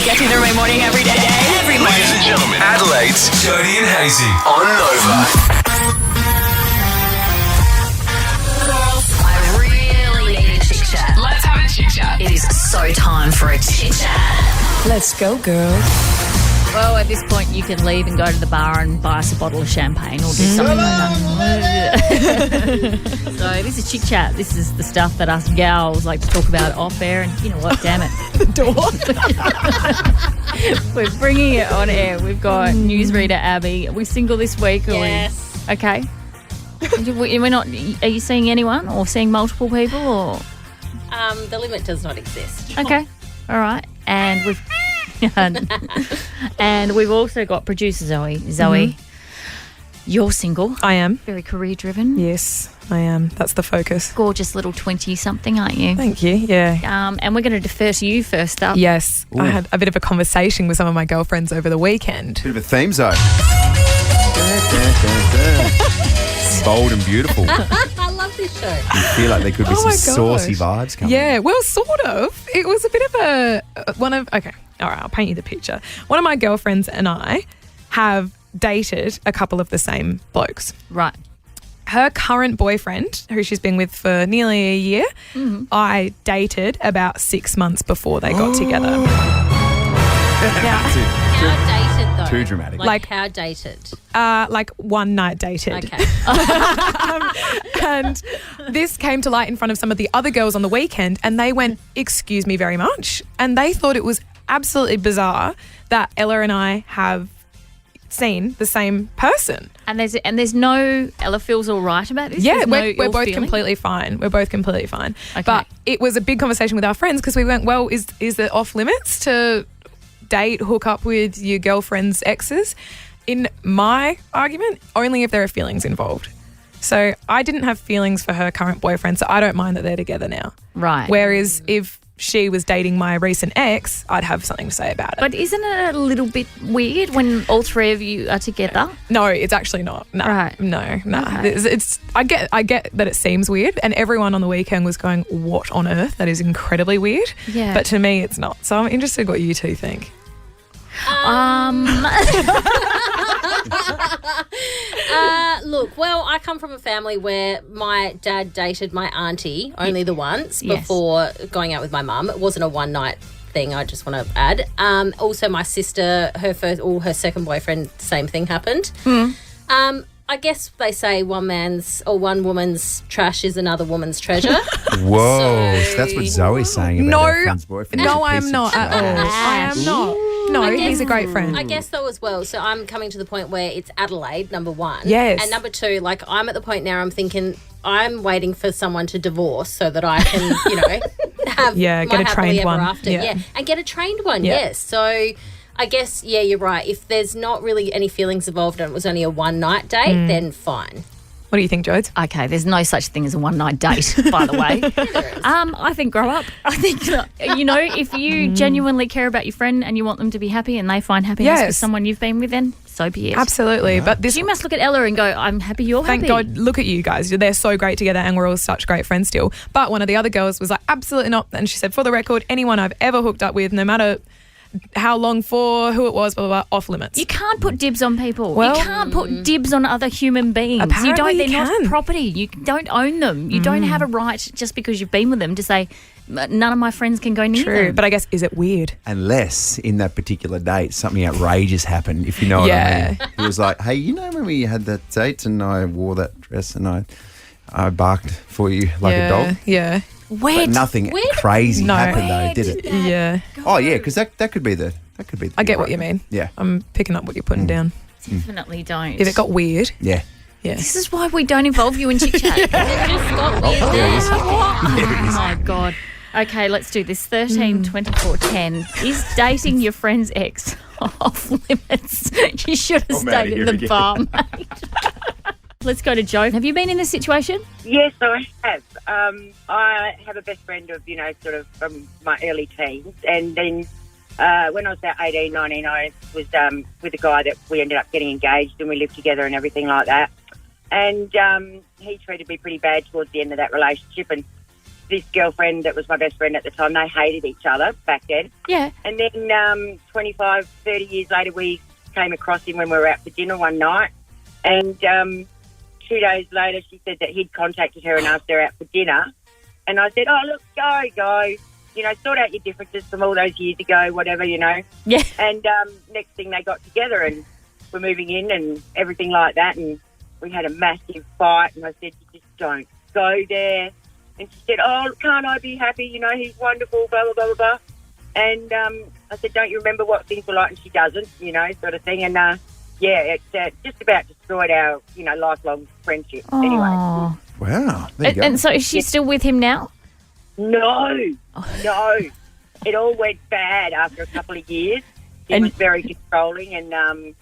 Get you through my morning every day. Every morning. Ladies and gentlemen, Adelaide's Jody and Hazy on Nova. I really need a chit chat. Let's have a chit chat. It is so time for a chit chat. Let's go, girls. Well, at this point, you can leave and go to the bar and buy us a bottle of champagne or do something like that. So this is Chick Chat. This is the stuff that us gals like to talk about off air. And you know what? Damn it. The door. We're bringing it on air. We've got newsreader Abby. Are we single this week? Or Yes. Okay. We're not. Are you seeing anyone or seeing multiple people or? The limit does not exist. Okay. All right. And we've and we've also got producer Zoe. Zoe, you're single. I am. Very career driven. Yes, I am. That's the focus. Gorgeous little 20-something, aren't you? Thank you. Yeah. And we're going to defer to you first up. Yes. I had a bit of a conversation with some of my girlfriends over the weekend. Bit of a theme zone. Bold and beautiful. You I love this show. feel like there could be Oh my some saucy gosh. vibes coming. Yeah, well, sort of. It was a bit of okay, all right, I'll paint you the picture. One of my girlfriends and I have dated a couple of the same blokes. Right. Her current boyfriend, who she's been with for nearly a year, I dated about 6 months before they got together. How dated, though? Too dramatic. Like how dated? Like one night dated. Okay. And this came to light in front of some of the other girls on the weekend, and they went, "Excuse me very much." And they thought it was absolutely bizarre that Ella and I have seen the same person. And there's no. Ella feels all right about this. Yeah, There's no we're ill both feeling? completely fine. We're both completely fine. Okay. But it was a big conversation with our friends because we went, well, is it off limits to date, hook up with your girlfriend's exes? In my argument, only if there are feelings involved. So I didn't have feelings for her current boyfriend, so I don't mind that they're together now. Right. Whereas if she was dating my recent ex, I'd have something to say about it. But isn't it a little bit weird when all three of you are together? No, it's actually not. No, Right. no. Okay. It's. I get that it seems weird, and everyone on the weekend was going, "What on earth? That is incredibly weird." Yeah. But to me, it's not. So I'm interested what you two think. Look, well, I come from a family where my dad dated my auntie only the once Yes. before going out with my mum. It wasn't a one night thing, I just want to add. Also, my sister, her second boyfriend, same thing happened. I guess they say one woman's trash is another woman's treasure. Whoa, so that's what Zoe's saying about her friend's boyfriend. No, He's a I'm piece not of at all. trash. I am not. No, he's a great friend. I guess so as well. So I'm coming to the point where it's Adelaide, number one. Yes. And number two, like I'm at the point now I'm thinking I'm waiting for someone to divorce so that I can, have Yeah, my get a happily trained ever one. after. Yeah. Yeah. And get a trained one, Yeah. yes. So I guess, yeah, you're right. If there's not really any feelings involved and it was only a one night date, then fine. What do you think, Jodes? Okay, there's no such thing as a one-night date, by the way. I think grow up. I think, if you genuinely care about your friend and you want them to be happy and they find happiness with Yes. someone you've been with, then so be it. Absolutely. But this You must look at Ella and go, I'm happy you're Thank happy. God, look at you guys. They're so great together and we're all such great friends still. But one of the other girls was like, absolutely not. And she said, for the record, anyone I've ever hooked up with, no matter how long for, who it was, blah, blah, blah, off limits. You can't put dibs on people. Well, you can't put dibs on other human beings. Apparently They're you not can. property. You don't own them. You don't have a right just because you've been with them to say, none of my friends can go near True. them. But I guess, is it weird? Unless in that particular date something outrageous happened, if you know what I mean. It was like, hey, when we had that date and I wore that dress and I barked for you like a dog? Yeah. But nothing crazy No. happened though, did it? Yeah. Oh yeah, because that could be the I get what you mean. Yeah. I'm picking up what you're putting down. Definitely don't. If it got weird, Yeah. yeah. This is why we don't involve you in chit chat. It just got weird there it there. is. Oh my God. Okay, let's do this. 13, 24, 10. Is dating your friend's ex off limits? You should have I'm outta stayed in here the again. bar, mate. Let's go to Joe. Have you been in this situation? Yes, I have. I have a best friend of, sort of from my early teens. And then when I was about 18, 19, I was with a guy that we ended up getting engaged and we lived together and everything like that. And he treated me pretty bad towards the end of that relationship. And this girlfriend that was my best friend at the time, they hated each other back then. Yeah. And then 25, 30 years later, we came across him when we were out for dinner one night. And 2 days later, she said that he'd contacted her and asked her out for dinner. And I said, oh, look, go. You know, sort out your differences from all those years ago, whatever, you know. Yeah. And next thing they got together and were moving in and everything like that. And we had a massive fight. And I said, you just don't go there. And she said, oh, can't I be happy? You know, he's wonderful, blah, blah, blah, blah, blah. And I said, don't you remember what things were like? And she doesn't, you know, sort of thing. And, it's just about destroyed our, you know, lifelong friendship. Aww. Anyway. Wow. There you go. And so is she still with him now? No. It all went bad after a couple of years. He was very controlling and, I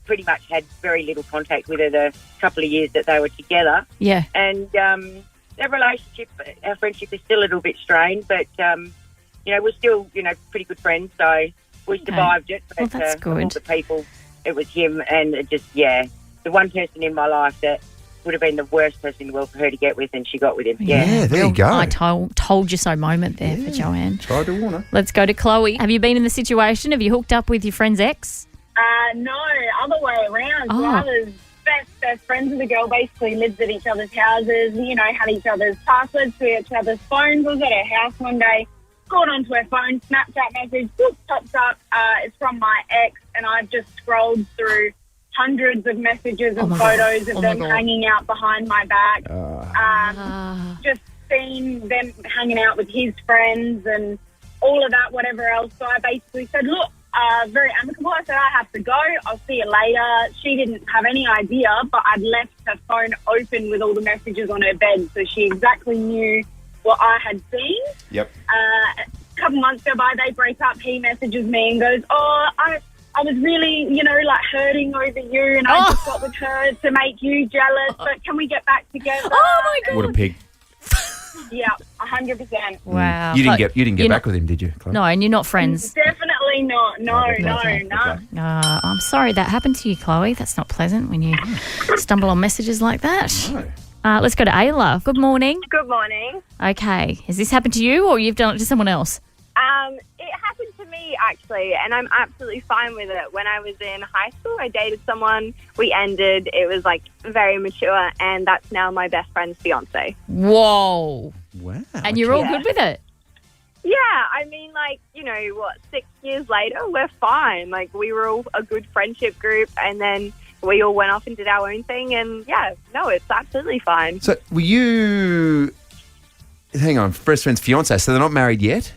pretty much had very little contact with her the couple of years that they were together. Yeah. And our relationship, our friendship is still a little bit strained, but, you know, we're still, you know, pretty good friends, so we survived it. But, well, that's good. All the people, it was him and it just, the one person in my life that would have been the worst person in the world for her to get with, and she got with him. Yeah, there you go. I told you so moment there for Joanne. Tried to warn her. Let's go to Chloe. Have you been in the situation? Have you hooked up with your friend's ex? No, other way around. Oh. So I was best friends with a girl, basically lived at each other's houses, you know, had each other's passwords to each other's phones. I was at her house one day, got onto her phone, Snapchat message, whoop, pops up, it's from my ex, and I've just scrolled through hundreds of messages and photos of them hanging out behind my back. Just seen them hanging out with his friends and all of that, whatever else. So I basically said, look, very amicable. I said, I have to go. I'll see you later. She didn't have any idea, but I'd left her phone open with all the messages on her bed, so she exactly knew what I had seen. Yep. A couple months go by, they break up. He messages me and goes, I was really, you know, like hurting over you, and I just got with her to make you jealous, but can we get back together? Oh, my God. What a pig. Yeah, 100%. Wow. You didn't get back with him, did you, Chloe? No, and you're not friends. Definitely not. No. I'm sorry that happened to you, Chloe. That's not pleasant when you stumble on messages like that. No. Let's go to Ayla. Good morning. Good morning. Okay. Has this happened to you or you've done it to someone else? It happened to me, actually, and I'm absolutely fine with it. When I was in high school, I dated someone. We ended. It was, like, very mature, and that's now my best friend's fiancé. Whoa. Wow. And you're all good with it? Yeah, I mean, like, you know, 6 years later, we're fine. Like, we were all a good friendship group, and then we all went off and did our own thing, and, it's absolutely fine. So were you... Hang on, best friend's fiancé, so they're not married yet?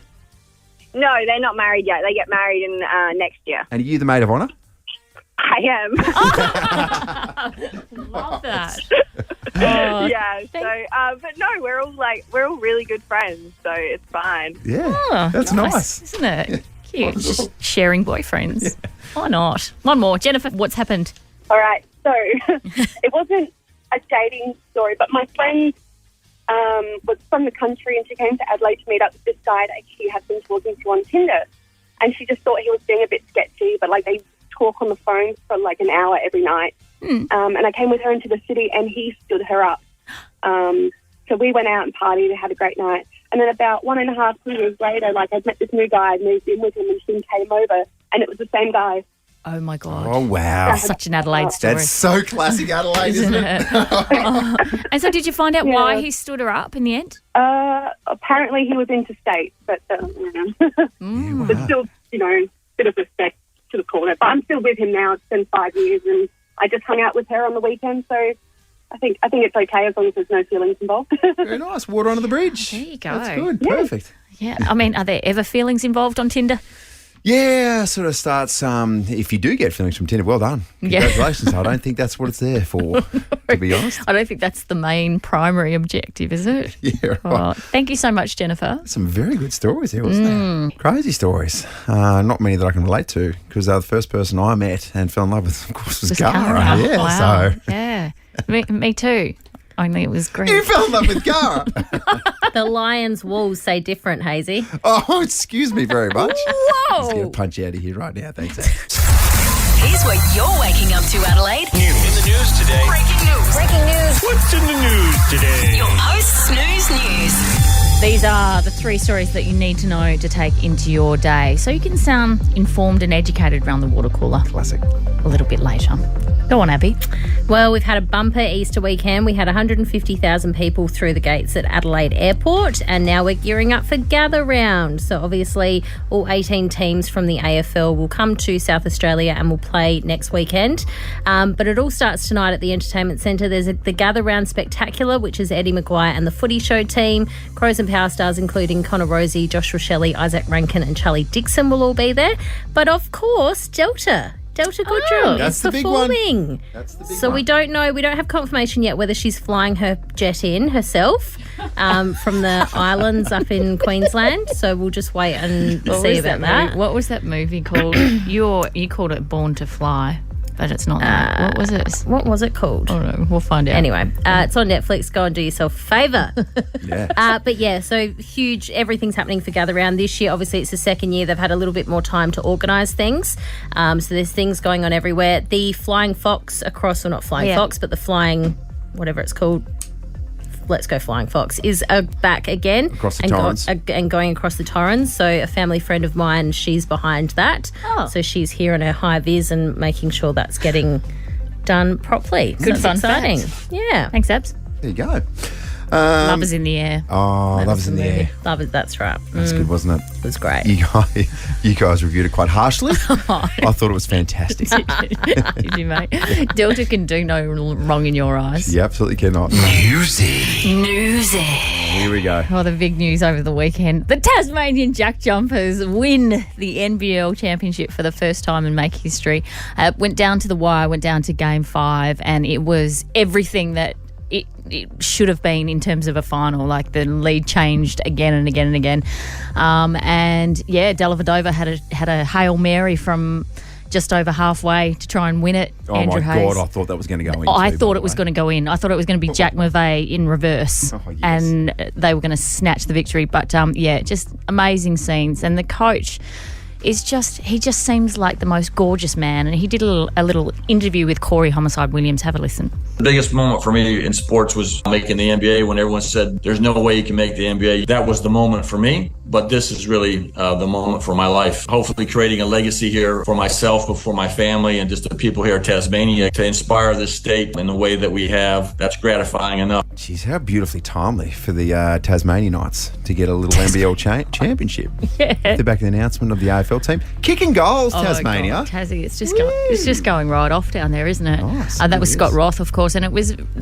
No, they're not married yet. They get married in next year. And are you the maid of honour? I am. Love that. Yeah. So, but no, we're all really good friends, so it's fine. Yeah, that's nice. Isn't it? Cute. Just sharing boyfriends. Yeah. Why not? One more. Jennifer, what's happened? All right. So it wasn't a dating story, but my friend was from the country and she came to Adelaide to meet up with this guy that she had been talking to on Tinder. And she just thought he was being a bit sketchy, but like they talk on the phone for like an hour every night. And I came with her into the city and he stood her up. So we went out and partied and had a great night. And then about 1.5 years later, like I'd met this new guy, moved in with him and she came over and it was the same guy. Oh, my God. Oh, wow. Such an Adelaide story. That's so classic Adelaide, isn't it? And so did you find out why he stood her up in the end? Apparently he was interstate, but but still, you know, bit of respect to the corner. But I'm still with him now. It's been 5 years and I just hung out with her on the weekend, so I think it's okay as long as there's no feelings involved. Very nice. Water under the bridge. There you go. That's good. Yeah. Perfect. Yeah. I mean, are there ever feelings involved on Tinder? Yeah, sort of starts, if you do get feelings from Tinder, well done. Congratulations. I don't think that's what it's there for, to be honest. I don't think that's the main primary objective, is it? Yeah, right. Well, thank you so much, Jennifer. Some very good stories here, wasn't there? Crazy stories. Not many that I can relate to because the first person I met and fell in love with, of course, was Cara. Yeah, wow. so. Yeah, me too. Only it was great. You fell in love with Cara. The lion's walls say different, Hazy. Oh, excuse me very much. Whoa. I'm just going to punch you out of here right now. Thanks. Here's what you're waking up to, Adelaide. In the news today. Breaking news. What's in the news today? Your post-snooze news. These are the 3 stories that you need to know to take into your day so you can sound informed and educated around the water cooler. Classic. A little bit later. Go on, Abby. Well, we've had a bumper Easter weekend. We had 150,000 people through the gates at Adelaide Airport, and now we're gearing up for Gather Round. So obviously all 18 teams from the AFL will come to South Australia and will play next weekend. But it all starts tonight at the Entertainment Centre. There's the Gather Round Spectacular, which is Eddie Maguire and the Footy Show team. Crows and Power Stars, including Connor Rosie, Josh Rochelle, Isaac Rankin and Charlie Dixon will all be there. But of course, Delta Goodrum That's is the big one. performing. That's the big So one. we don't know. We don't have confirmation yet whether she's flying her jet in herself from the islands up in Queensland. So we'll just wait and see about that. What was that movie called? You called it Born to Fly, but it's not that. What was it? What was it called? I don't know. We'll find out. Anyway, it's on Netflix. Go and do yourself a favour. Yeah. But yeah, so huge. Everything's happening for Gather Round this year. Obviously, it's the second year. They've had a little bit more time to organise things. So there's things going on everywhere. The Flying Fox across, or not Flying Fox, but the Flying, whatever it's called, Let's Go Flying Fox, is back again. Across the Torrens. And going across the Torrens. So a family friend of mine, she's behind that. Oh. So she's here in her high vis and making sure that's getting done properly. Good So fun it's exciting. fact. Yeah. Thanks, Abs. There you go. Love is in the air. Oh, Love's in the air. Love it, that's right. That's good, wasn't it? It was great. You guys reviewed it quite harshly. I thought it was fantastic. Did you, mate? Delta can do no wrong in your eyes. You absolutely cannot. Newsy. Here we go. Oh, the big news over the weekend. The Tasmanian Jack Jumpers win the NBL Championship for the first time and make history. Went down to the wire, went down to Game 5, and it was everything that it should have been in terms of a final. Like, the lead changed again and again and again. And, yeah, Dellavedova had a Hail Mary from just over halfway to try and win it. Oh, Andrew my Hayes. God, I thought that was going to go in. I thought it was going to go in. I thought it was going to be Jack Mavet in reverse, Oh, yes. and they were going to snatch the victory. But yeah, just amazing scenes. And the coach is he just seems like the most gorgeous man. And he did a little interview with Corey Homicide Williams. Have a listen. The biggest moment for me in sports was making the NBA, when everyone said there's no way you can make the NBA. That was the moment for me, but this is really the moment for my life. Hopefully creating a legacy here for myself, but for my family and just the people here in Tasmania, to inspire this state in the way that we have. That's gratifying enough. Jeez, how beautifully timely for the Tasmanianites to get a little NBL championship. Yeah. They're back in the announcement of the AFL team. Kicking goals, Oh, Tasmania. God, Tassie, it's just going right off down there, isn't it? Nice, That was it Scott is. Roth, of course, and there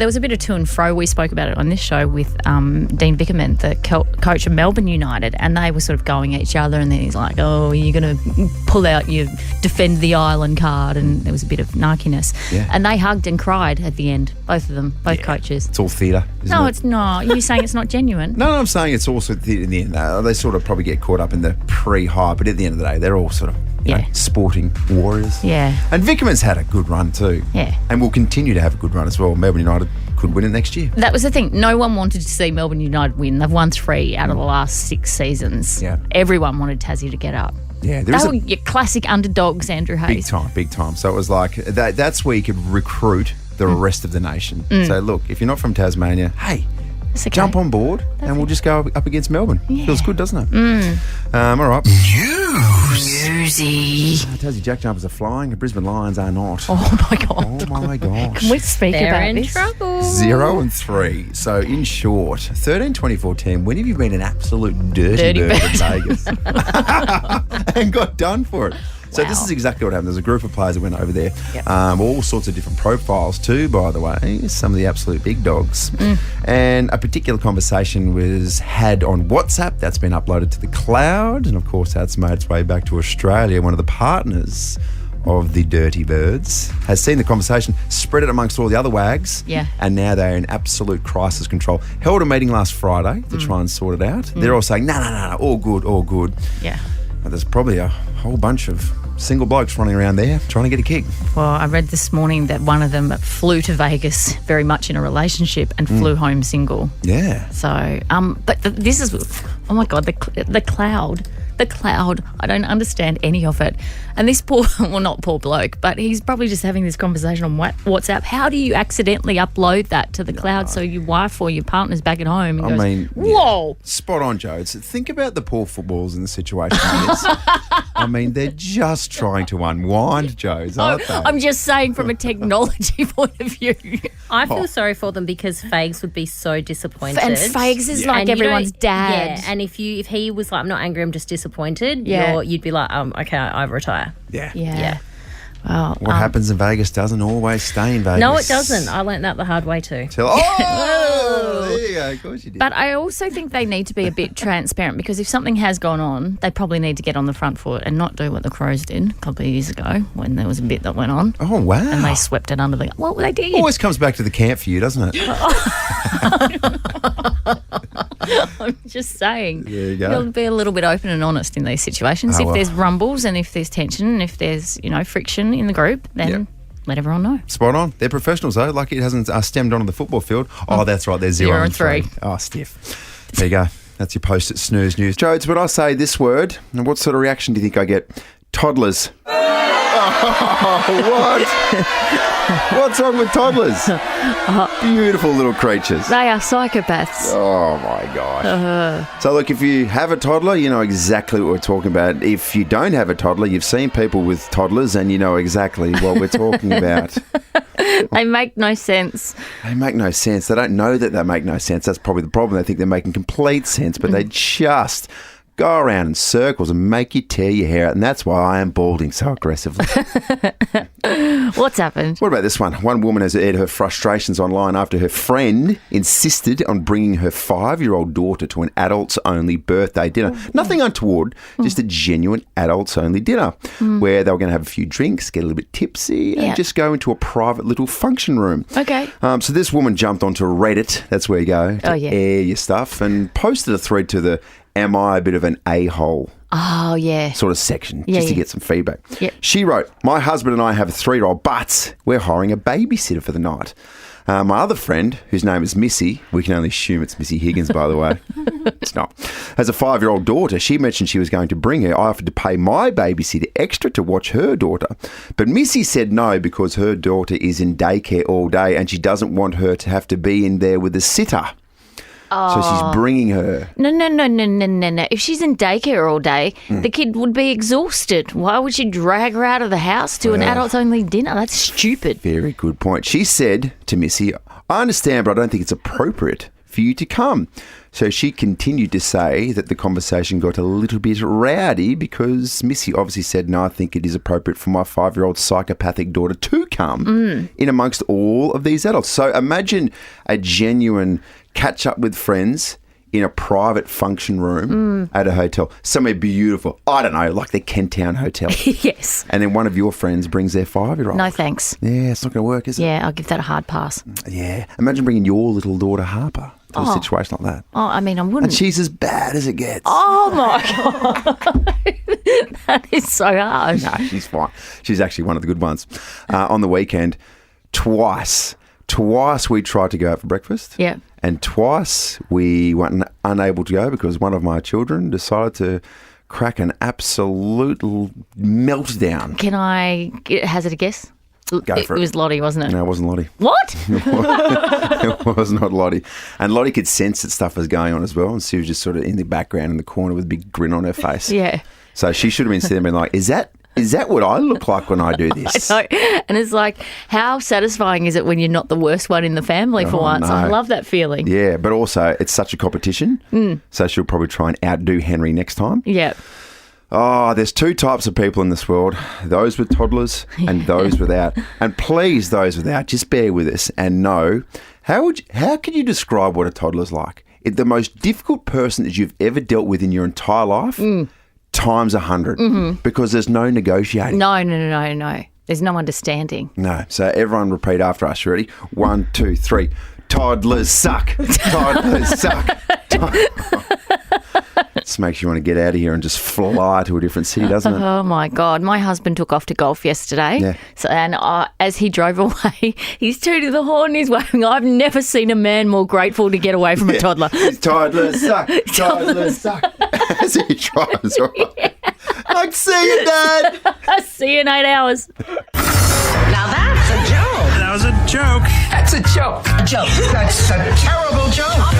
was a bit of to and fro. We spoke about it on this show with Dean Vickerman, the coach of Melbourne United, and they were sort of going at each other, and then he's like, "Oh, you're going to pull out your defend the island card," and there was a bit of narkiness. Yeah. And they hugged and cried at the end, both of them, both coaches. It's all theatre, isn't No, it? it's not. You're saying it's not genuine? No, I'm saying it's also theatre in the end. They sort of probably get caught up in the pre-hype, but at the end of the day, they're all sort of you know, sporting warriors. Yeah. And Vickerman's had a good run too. Yeah. And will continue to have a good run as well. Melbourne United could win it next year. That was the thing. No one wanted to see Melbourne United win. They've won 3 out of the last 6 seasons. Yeah. Everyone wanted Tassie to get up. Yeah, They were your classic underdogs, Andrew Hayes. big time. So it was like that's where you could recruit the rest of the nation. So look, if you're not from Tasmania, hey, It's okay. jump on board and we'll just go up against Melbourne. Feels good, doesn't it? All right. Newsy. Tassie Jack Jumpers are flying. The Brisbane Lions are not. Oh, my God. Oh my gosh. Can we speak They're about in this? trouble. 0-3. So in short, 13-24-10. When have you been an absolute dirty bird in Vegas and got done for it? So this is exactly what happened. There's a group of players that went over there. All sorts of different profiles too, by the way. Some of the absolute big dogs. And a particular conversation was had on WhatsApp. That's been uploaded to the cloud. And of course, that's made its way back to Australia. One of the partners of the Dirty Birds has seen the conversation, spread it amongst all the other wags. Yeah. And now they're in absolute crisis control. Held a meeting last Friday to try and sort it out. They're all saying, no, all good. Yeah. But there's probably a whole bunch of single blokes running around there trying to get a kick. Well, I read this morning that one of them flew to Vegas very much in a relationship and flew home single. Yeah. So, but this is, oh my God, the cloud the cloud. I don't understand any of it. And this poor, well, not poor bloke, but he's probably just having this conversation on WhatsApp. How do you accidentally upload that to the cloud so your wife or your partner's back at home and goes, whoa. Yeah. Spot on, Jodes. Think about the poor footballers in the situation. I mean, they're just trying to unwind, Jodes, aren't they? I'm just saying from a technology point of view. I feel sorry for them because Fags would be so disappointed. And Fags is like everyone's dad. Yeah, and if he was like, I'm not angry, I'm just disappointed, Yeah. you'd be like, okay, I retire. Yeah. Well, What happens in Vegas doesn't always stay in Vegas. No, it doesn't. I learnt that the hard way too. There you go. Of course you did. But I also think they need to be a bit transparent because if something has gone on, they probably need to get on the front foot and not do what the Crows did a couple of years ago when there was a bit that went on. Oh, wow. And they swept it under the... Well, they did. Always comes back to the camp for you, doesn't it? I'm just saying. There you go. You'll be a little bit open and honest in these situations. Oh, if well. there's rumbles and if there's tension and if there's, friction in the group, then let everyone know. Spot on. They're professionals, though. Like it hasn't stemmed onto the football field. Oh, that's right. They're 0-3. Oh, stiff. There you go. That's your post-it snooze news. Jodes, when I say this word, what sort of reaction do you think I get? Toddlers. Oh, what? What's wrong with toddlers? Beautiful little creatures. They are psychopaths. Oh, my gosh. So, look, if you have a toddler, you know exactly what we're talking about. If you don't have a toddler, you've seen people with toddlers and you know exactly what we're talking about. They make no sense. They make no sense. They don't know that they make no sense. That's probably the problem. They think they're making complete sense, but they just go around in circles and make you tear your hair out. And that's why I am balding so aggressively. What's happened? What about this one? One woman has aired her frustrations online after her friend insisted on bringing her 5-year-old daughter to an adults-only birthday dinner. Nothing untoward, just a genuine adults-only dinner where they were going to have a few drinks, get a little bit tipsy, and just go into a private little function room. Okay. So this woman jumped onto Reddit, that's where you go to air your stuff, and posted a thread to the "Am I a bit of an a-hole?" sort of section, just to get some feedback. Yep. She wrote, "My husband and I have a 3-year-old, but we're hiring a babysitter for the night. My other friend, whose name is Missy," we can only assume it's Missy Higgins, by the way. It's not. "Has a 5-year-old daughter. She mentioned she was going to bring her. I offered to pay my babysitter extra to watch her daughter. But Missy said no because her daughter is in daycare all day and she doesn't want her to have to be in there with a sitter. So she's bringing her." No. If she's in daycare all day, the kid would be exhausted. Why would she drag her out of the house to an adults-only dinner? That's stupid. Very good point. She said to Missy, "I understand, but I don't think it's appropriate for you to come." So she continued to say that the conversation got a little bit rowdy because Missy obviously said, "No, I think it is appropriate for my 5-year-old psychopathic daughter to come in amongst all of these adults." So imagine a genuine catch up with friends in a private function room at a hotel. Somewhere beautiful. I don't know, like the Kent Town Hotel. Yes. And then one of your friends brings their 5-year-old. No thanks. Yeah, it's not going to work, is it? Yeah, I'll give that a hard pass. Yeah. Imagine bringing your little daughter Harper to a situation like that. Oh, I mean, I wouldn't. And she's as bad as it gets. Oh, my God. That is so harsh. No, she's fine. She's actually one of the good ones. On the weekend, twice we tried to go out for breakfast. Yeah. And twice we were unable to go because one of my children decided to crack an absolute meltdown. Can I hazard a guess? Go for it. It was Lottie, wasn't it? No, it wasn't Lottie. What? It was not Lottie. And Lottie could sense that stuff was going on as well. And she was just sort of in the background in the corner with a big grin on her face. Yeah. So she should have been sitting there and being like, is that what I look like when I do this? I know. And it's like, how satisfying is it when you're not the worst one in the family for once? No. I love that feeling. Yeah, but also it's such a competition. So she'll probably try and outdo Henry next time. Yeah. Oh, there's 2 types of people in this world, those with toddlers and those without. And please, those without, just bear with us and know, how can you describe what a toddler's like? The most difficult person that you've ever dealt with in your entire life, times 100, because there's no negotiating. No. There's no understanding. No. So everyone repeat after us. Ready? 1, 2, 3. Toddlers suck. Toddlers suck. Just makes you want to get out of here and just fly to a different city, doesn't it? Oh my God! My husband took off to golf yesterday, Yeah. and as he drove away, he's tooting the horn. He's waving. I've never seen a man more grateful to get away from a toddler. Toddlers suck. Toddlers suck. As he drives away. Like, see you, Dad. See you in 8 hours. Now that's a joke. That was a joke. That's a joke. That's a terrible joke.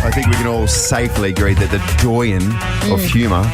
I think we can all safely agree that the doyen of humour,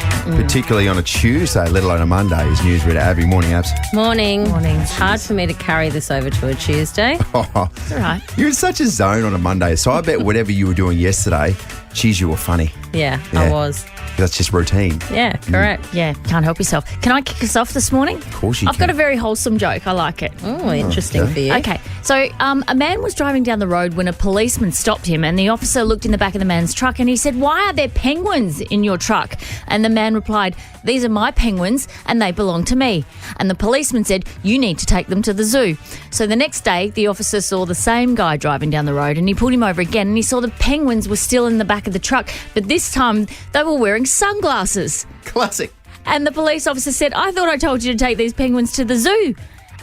particularly on a Tuesday, let alone a Monday, is newsreader Abby. Morning, Abs. Morning. It's hard for me to carry this over to a Tuesday. Oh, It's all right. you're in such a zone on a Monday, so I bet whatever you were doing yesterday, geez, you were funny. Yeah, Yeah. I was. That's just routine. Yeah, correct. Yeah, can't help yourself. Can I kick us off this morning? Of course you I've can. got a very wholesome joke. I like it. Oh, interesting for you. Okay, so a man was driving down the road when a policeman stopped him, and the officer looked in the back of the man's truck and he said, "Why are there penguins in your truck?" And the man replied, "These are my penguins and they belong to me." And the policeman said, "You need to take them to the zoo." So the next day, the officer saw the same guy driving down the road and he pulled him over again and he saw the penguins were still in the back of the truck, but this time they were wearing sunglasses. Classic. And the police officer said, "I thought I told you to take these penguins to the zoo."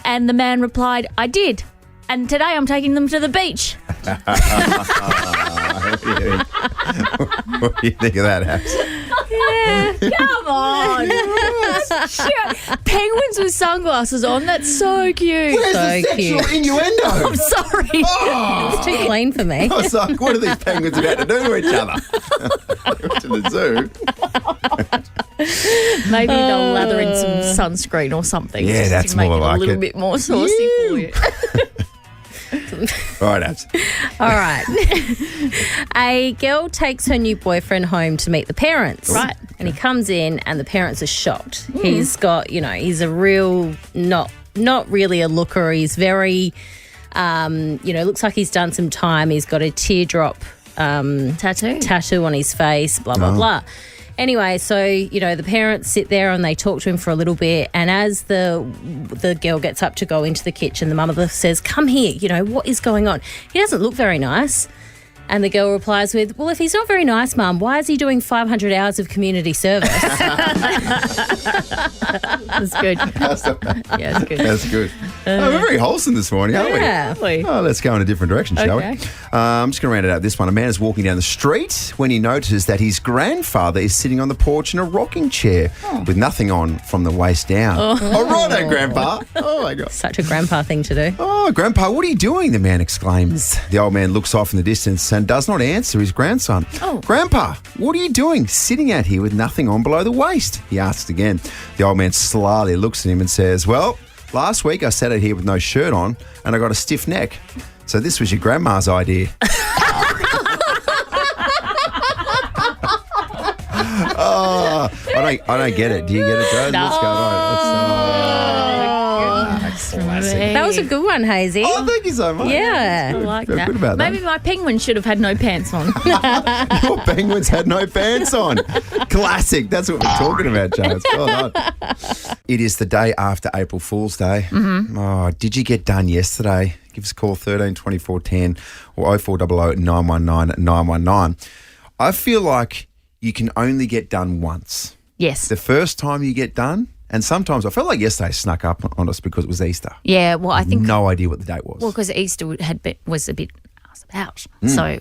And the man replied, "I did. And today I'm taking them to the beach." What do you think of that, Abs? Come on. Sure. Penguins with sunglasses on. That's so cute. Where's So the sexual cute. innuendo? I'm sorry. It's too clean for me. I was like, what are these penguins about to do to each other? To the zoo. Maybe they'll lather in some sunscreen or something. Yeah, just that's to make more it like a little it. bit more saucy for you. All right, Abs. All right. A girl takes her new boyfriend home to meet the parents. Right. And he comes in and the parents are shocked. He's got, he's a real, not really a looker. He's very, looks like he's done some time. He's got a teardrop tattoo on his face, blah, blah, blah. Anyway, so, the parents sit there and they talk to him for a little bit. And as the girl gets up to go into the kitchen, the mother says, "Come here, what is going on? He doesn't look very nice." And the girl replies with, "Well, if he's not very nice, Mum, why is he doing 500 hours of community service?" That's good. Yeah, that's good. That's good. We're very wholesome this morning, aren't Yeah. we? Oh, let's go in a different direction, shall Okay. we? I'm just going to round it out this one. A man is walking down the street when he notices that his grandfather is sitting on the porch in a rocking chair with nothing on from the waist down. Oh, righto, Grandpa. Oh, my God. Such a grandpa thing to do. Oh, Grandpa, what are you doing? The man exclaims. The old man looks off in the distance and does not answer his grandson. Oh. Grandpa, what are you doing sitting out here with nothing on below the waist? He asks again. The old man slyly looks at him and says, "Well, last week I sat out here with no shirt on and I got a stiff neck. So this was your grandma's idea." Oh, I don't get it. Do you get it, Joe? What's going on? Classic. That was a good one, Hazy. Oh, thank you so much. I Yeah. like Feel that. good about that. Maybe my penguin should have had no pants on. Your penguins had no pants on. Classic. That's what we're talking about, Joe. Well done. It is the day after April Fool's Day. Mm-hmm. Oh, did you get done yesterday? Give us a call, 13 24 10 or 0400 919 919. I feel like you can only get done once. Yes. The first time you get done, and sometimes I felt like yesterday snuck up on us because it was Easter. Yeah, well, I think No idea what the date was. Well, because Easter was a bit asked about. Mm. So,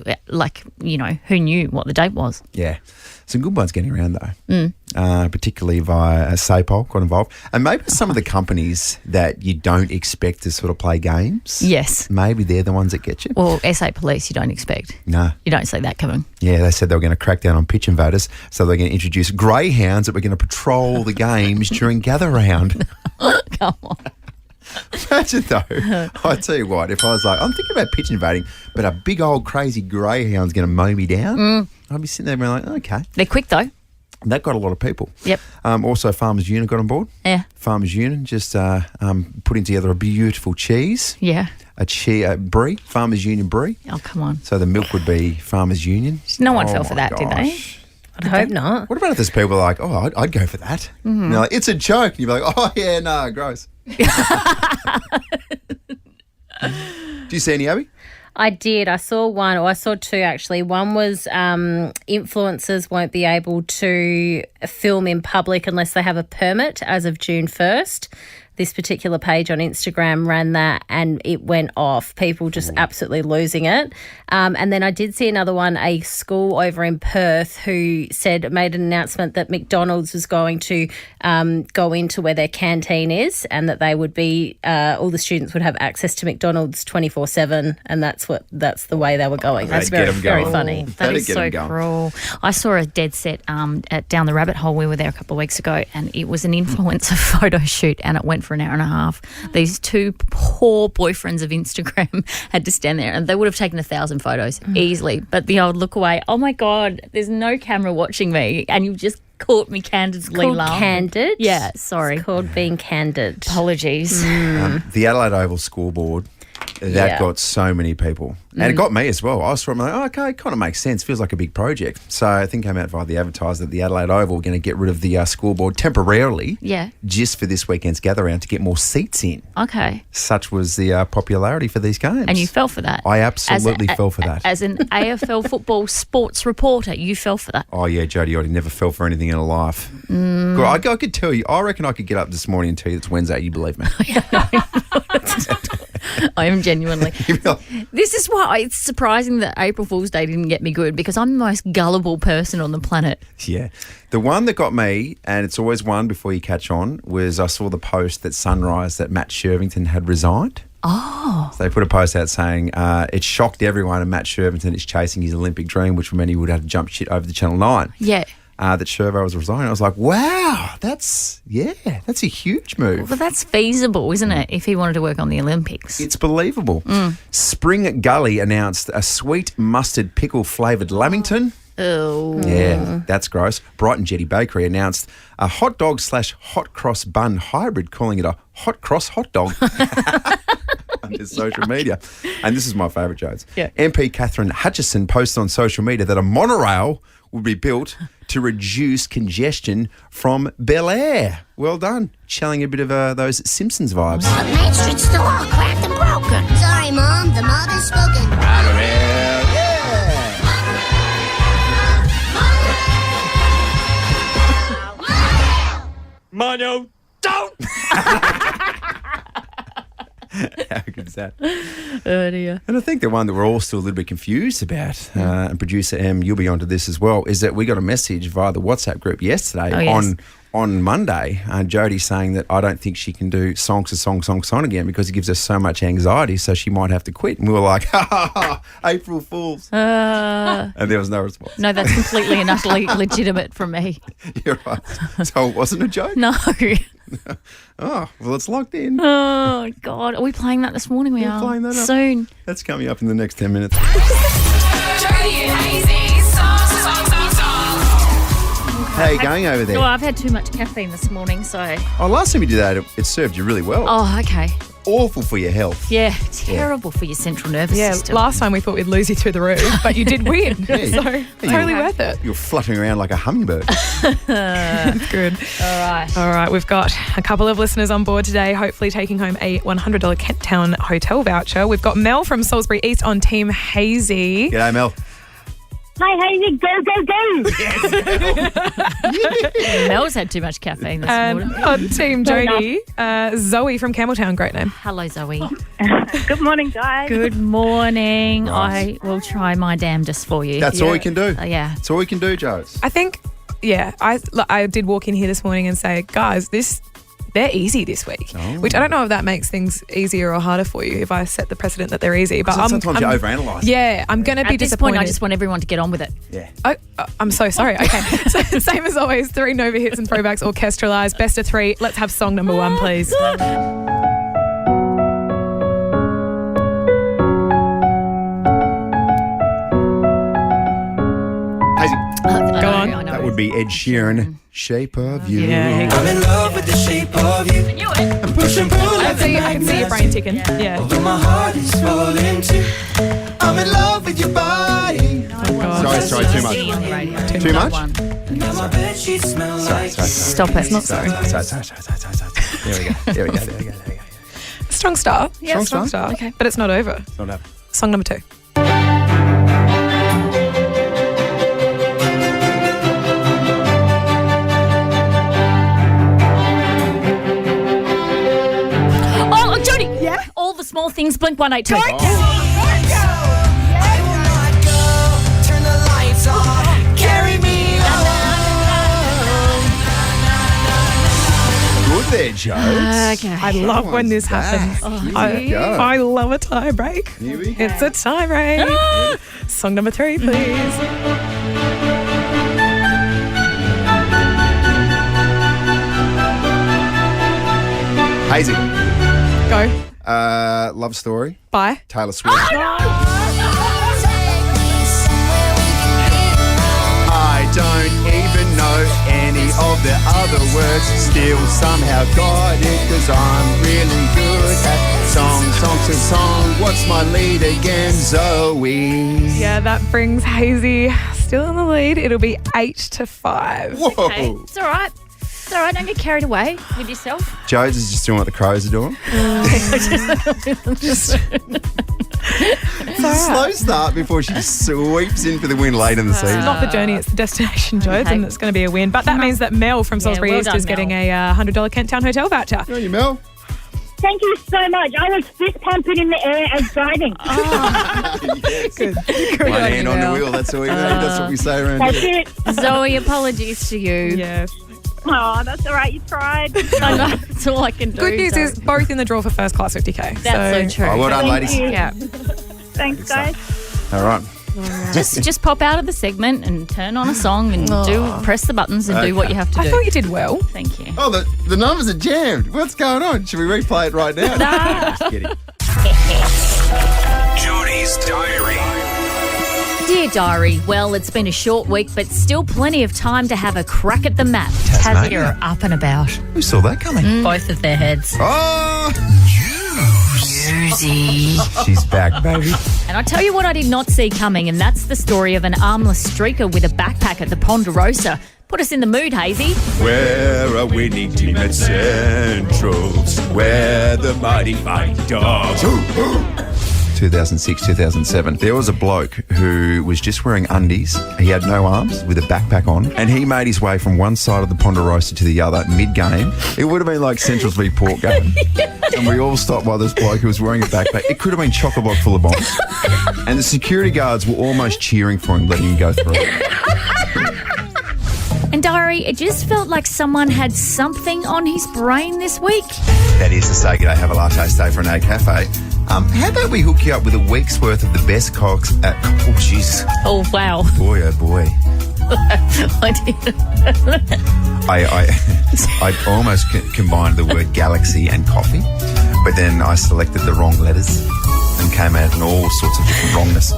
who knew what the date was? Yeah. Some good ones getting around, though, particularly via SAPOL got involved. And maybe some of the companies that you don't expect to sort of play games. Yes. Maybe they're the ones that get you. Well, SA Police, you don't expect. No. You don't see that coming. Yeah, they said they were going to crack down on pitch invaders, so they're going to introduce greyhounds that were going to patrol the games during gather round. Come on. Imagine, though, I tell you what, if I was like, I'm thinking about pitch invading, but a big old crazy greyhound's going to mow me down, I'd be sitting there being like, okay. They're quick, though. That got a lot of people. Yep. Also, Farmers Union got on board. Yeah. Farmers Union just putting together a beautiful cheese, Yeah. a brie, Farmers Union brie. Oh, come on. So the milk would be Farmers Union. No one Oh fell for my that, did they? gosh. I hope not. What about if there's people like, oh, I'd go for that? Mm-hmm. And they're like, it's a joke. And you'd be like, oh, yeah, no, gross. Do you see any, Abby? I did. I saw one, or I saw two actually. One was influencers won't be able to film in public unless they have a permit as of June 1st. This particular page on Instagram ran that and it went off. People just absolutely losing it. And then I did see another one, a school over in Perth who made an announcement that McDonald's was going to go into where their canteen is and that they would be, all the students would have access to McDonald's 24/7, and that's the way they were going. That's very funny. That is so cruel. I saw a dead set at Down the Rabbit Hole. We were there a couple of weeks ago, and it was an influencer photo shoot, and it went for an hour and a half. These two poor boyfriends of Instagram had to stand there, and they would have taken 1,000 photos easily. But the old look away, oh my God, there's no camera watching me, and you just caught me candidly laughing. Candid? Yeah, sorry. It's called being candid. Apologies. The Adelaide Oval scoreboard, that got so many people. And it got me as well. I was sort of like, okay, it kind of makes sense. Feels like a big project. So I think came out via the advertiser that the Adelaide Oval were going to get rid of the scoreboard temporarily. Yeah. Just for this weekend's gather round to get more seats in. Okay. Such was the popularity for these games. And you fell for that? I absolutely fell for that. As an AFL football sports reporter, you fell for that? Oh, yeah, Jodie, I never fell for anything in her life. I could tell you, I reckon I could get up this morning and tell you it's Wednesday, you believe me. I am genuinely. This is why it's surprising that April Fool's Day didn't get me good, because I'm the most gullible person on the planet. Yeah. The one that got me, and it's always one before you catch on, was I saw the post that Sunrise that Matt Shervington had resigned. Oh. So they put a post out saying it shocked everyone, and Matt Shervington is chasing his Olympic dream, which meant he would have to jump shit over to Channel 9. Yeah. That Shervo was resigning. I was like, wow, that's a huge move. Well, that's feasible, isn't it, if he wanted to work on the Olympics? It's believable. Spring Gully announced a sweet mustard pickle flavoured lamington. Oh. Yeah, that's gross. Brighton Jetty Bakery announced a hot dog / hot cross bun hybrid, calling it a hot cross hot dog. On their social media. And this is my favourite, Jodes. Yeah. MP Catherine Hutchison posted on social media that a monorail would be built to reduce congestion from Bel Air. Well done. Channeling a bit of those Simpsons vibes. But Main Street's still all cracked and broken. Sorry, Mom, the mother's spoken. Mono, don't! How good is that? Oh, dear. And I think the one that we're all still a little bit confused about, and producer M, you'll be onto this as well, is that we got a message via the WhatsApp group yesterday on Monday, Jodie saying that I don't think she can do song again because it gives her so much anxiety, so she might have to quit. And we were like, ha ha ha, April Fools. And there was no response. No, that's completely and utterly legitimate from me. You're right. So it wasn't a joke? No. Oh, well, it's locked in. Oh, God. Are we playing that this morning? We are. Playing that up. Soon. That's coming up in the next 10 minutes. Jodie and Hazy, song. How are you going over there? Oh, I've had too much caffeine this morning, so... Oh, last time you did that, it served you really well. Oh, okay. Awful for your health. Yeah, terrible for your central nervous system. Last time we thought we'd lose you through the roof, but you did win. So totally worth it. You're fluttering around like a hummingbird. That's good. All right, we've got a couple of listeners on board today, hopefully taking home a $100 Kent Town hotel voucher. We've got Mel from Salisbury East on Team Hazy. G'day, Mel. Hi, Hazy, go, go, go. Mel's had too much caffeine this morning. On Team Jodie, Zoe from Campbelltown, great name. Hello, Zoe. Good morning, guys. Good morning. Nice. I will try my damnedest for you. That's all we can do. Yeah. That's all we can do, Joes. I think, I did walk in here this morning and say, guys, they're easy this week, which I don't know if that makes things easier or harder for you if I set the precedent that they're easy. But sometimes you overanalyze. Yeah, I'm going to be At this disappointed. point, I just want everyone to get on with it. Yeah. I'm so sorry. Okay, so same as always, 3 Nova hits and throwbacks orchestralised. Best of 3. Let's have song number 1, please. Hazy. Go on. I know. That would be Ed Sheeran, Shape of You. Yeah. I'm in love with the shape of you. I'm push and pull I like a can see your brain ticking. Yeah. Although my heart is falling too. I'm in love with your body. Sorry, too much. Singing on the radio. Too much? And now my bed sheets smell like Stop it. Sorry. There we go. Strong start. Yeah, Strong start. Okay, but it's not over. It's not happening. Song number 2. Oh, Jody. Yeah. All the small things. Blink 182. Carry me Good there, Joe. Okay. I love when this happens. I love a tie break. Here we go. It's a tie break. Song number 3, please. Hazy. Go. Love Story. Bye. Taylor Swift. I don't even know any of the other words. Still somehow got it because I'm really good at song to song. What's my lead again, Zoe? Yeah, that brings Hazy still in the lead. It'll be 8-5. Whoa. Okay. It's all right. It's all right. Don't get carried away with yourself. Joe's is just doing what the Crows are doing. Slow start before she sweeps in for the win late in the season. Not the journey, it's the destination, Joe, Okay. and it's going to be a win. But that means that Mel from Salisbury well East done, is getting Mel. a $100 Kent Town Hotel voucher. Good on you, Mel. Thank you so much. I was fist pumping in the air as driving. Good. One hand on the wheel, that's all we need. That's what we say around That's here. it. Zoe, apologies to you. Yes. Oh, that's all right. You tried. I know. That's all I can do. Good news so. is both in the draw for first class 50K. That's so true. Oh, well done, ladies. you. Yeah. Thanks, guys. All right. Just pop out of the segment and turn on a song and press the buttons and do what you have to do. I thought you did well. Thank you. Oh, the numbers are jammed. What's going on? Should we replay it right now? Just kidding. Jody's Diary. Dear Diary, well, it's been a short week, but still plenty of time to have a crack at the map. Tasmania. You're up and about. Who saw that coming? Both of their heads. Oh, Susie. she's back, baby. And I tell you what I did not see coming, and that's the story of an armless streaker with a backpack at the Ponderosa. Put us in the mood, Hazy. We're a winning team at Central. We're the mighty dogs. 2006, 2007. There was a bloke who was just wearing undies. He had no arms with a backpack on, and he made his way from one side of the Ponderosa to the other mid-game. It would have been like Central's v Port game. And we all stopped by this bloke who was wearing a backpack. It could have been chock-a-block full of bombs. And the security guards were almost cheering for him, letting him go through. And Diary, it just felt like someone had something on his brain this week. That is to say, g'day, have a latte, stay for an A cafe. How about we hook you up with a week's worth of the best cocks at... Oh, jeez. Oh, wow. Boy, oh, boy. I did. I almost combined the word galaxy and coffee, but then I selected the wrong letters and came out in all sorts of different wrongness.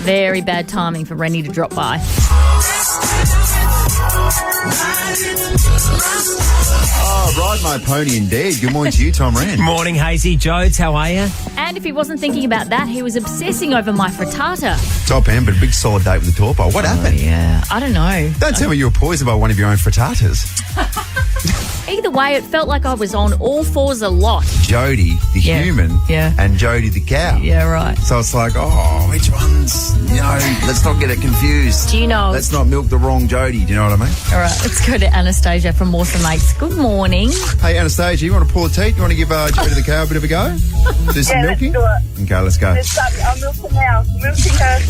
Very bad timing for Rennie to drop by. Oh, ride my pony indeed. Good morning to you, Tom Rand. Morning, Hazy. Jodes, how are you? And if he wasn't thinking about that, he was obsessing over my frittata. Top end, but a big solid date with the torpo. What happened? Yeah, I don't know. Don't tell me you were poisoned by one of your own frittatas. Either way, it felt like I was on all fours a lot. Jody, the human, and Jody, the cow. Yeah, right. So it's like, oh, which one's, let's not get it confused. Do you know? Let's not milk the wrong Jody. Do you know what I mean? All right, let's go to Anastasia from Awesome Mates. Good morning. Hey, Anastasia, you want to pull a teat? You want to give Jody the cow a bit of a go? Do some milking? Let's do it. Okay, let's go. I'm milking now. Milking her.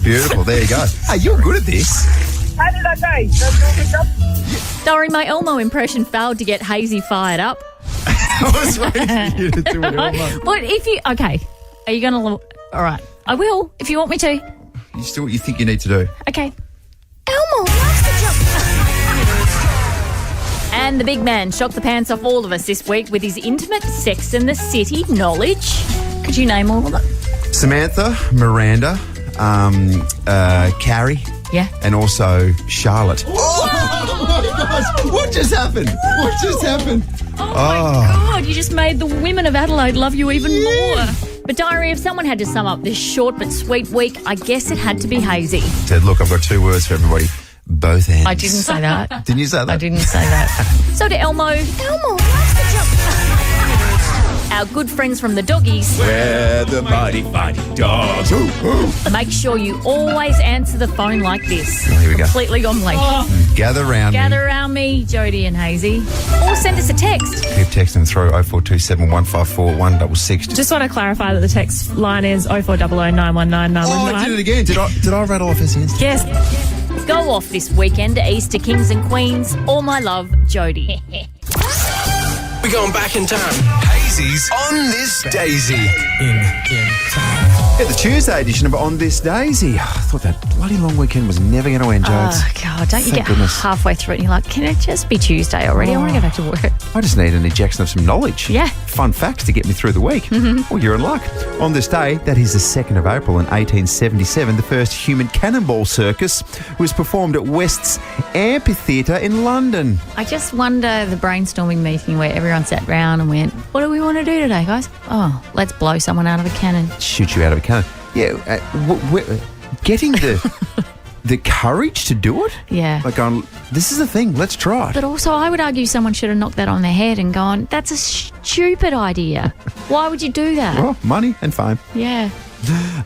Beautiful. There you go. Hey, you're good at this. How did I go? Did I do a good job? Sorry, my Elmo impression failed to get Hazy fired up. I was waiting for you to do it, Elmo. But if you... Okay. Are you going to... All right. I will, if you want me to. You still what you think you need to do. Okay. Elmo loves to jump. And the big man shocked the pants off all of us this week with his intimate Sex and the City knowledge. Could you name all of them? Samantha, Miranda, Carrie. Yeah. And also Charlotte. Oh my gosh. What just happened? What just happened? Oh my God, you just made the women of Adelaide love you even more. But Diary, if someone had to sum up this short but sweet week, I guess it had to be Hazy. Said, look, I've got 2 words for everybody. Both ends. I didn't say that. Didn't you say that? I didn't say that. So to Elmo. Elmo loves to jump. our good friends from the doggies. We're the mighty dogs. Ooh, ooh. Make sure you always answer the phone like this. Oh, here we go. Completely on blank. Gather round Gather me. around me, Jody and Hazy. Or send us a text. Keep texting through 0427 154 166. Just want to clarify that the text line is 0400 919 Oh, I did it again. Did I rattle off SENs? Yes. Go off this weekend to Easter Kings and Queens. All my love, Jody. We're going back in time. Hazy's On This Daisy. Yeah, the Tuesday edition of On This Daisy. I thought that bloody long weekend was never going to end, Jodes. Oh, God, don't you Thank get goodness. halfway through it and you're like, can it just be Tuesday already? I want to go back to work. I just need an injection of some knowledge. Yeah. Fun facts to get me through the week. Well, you're in luck. On this day, that is the 2nd of April in 1877, the first human cannonball circus was performed at West's Amphitheatre in London. I just wonder the brainstorming meeting where everyone sat round and went, what do we want to do today, guys? Oh, let's blow someone out of a cannon. Shoot you out of a cannon. Yeah, getting the courage to do it? Yeah. Like going, this is the thing, let's try it. But also, I would argue someone should have knocked that on their head and gone, that's a stupid idea. Why would you do that? Well, money and fame. Yeah.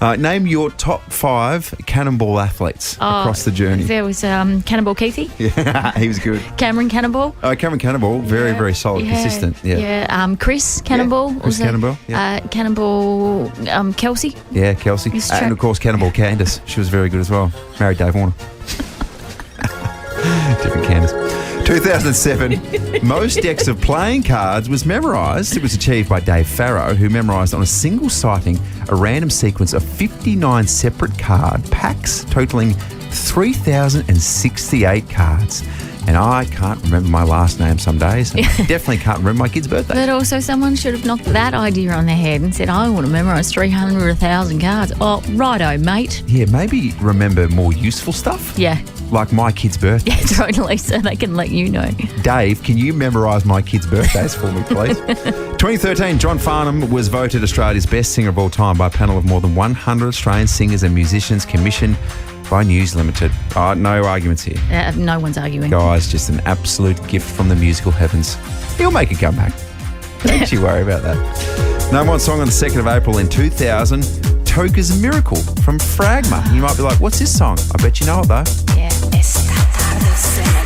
Name your top 5 cannonball athletes across the journey. There was Cannonball Keithy, Yeah, he was good. Cameron Cannonball. Cameron Cannonball, very, very solid, consistent. Yeah. Chris Cannonball. Yeah, Chris was Cannonball, yeah. Cannonball Kelsey. Yeah, Kelsey. He's And, of course, Cannonball Candace. She was very good as well. Married Dave Warner. Different Candace. 2007, most decks of playing cards was memorised. It was achieved by Dave Farrow, who memorised on a single sighting a random sequence of 59 separate card packs, totalling 3,068 cards. And I can't remember my last name some days. And I definitely can't remember my kid's birthday. But also someone should have knocked that idea on their head and said, I want to memorise 300 or 1,000 cards. Oh, righto, mate. Yeah, maybe remember more useful stuff. Yeah. Like my kid's birthday. Yeah, totally, so they can let you know. Dave, can you memorise my kids' birthdays for me, please? 2013, John Farnham was voted Australia's best singer of all time by a panel of more than 100 Australian singers and musicians commissioned by News Limited. No arguments here. No one's arguing. Guys, just an absolute gift from the musical heavens. He'll make a comeback. Don't you worry about that. Number 1 song on the 2nd of April in 2000, Toka's Miracle from Fragma. You might be like, what's this song? I bet you know it though. Yeah. Esta tarde será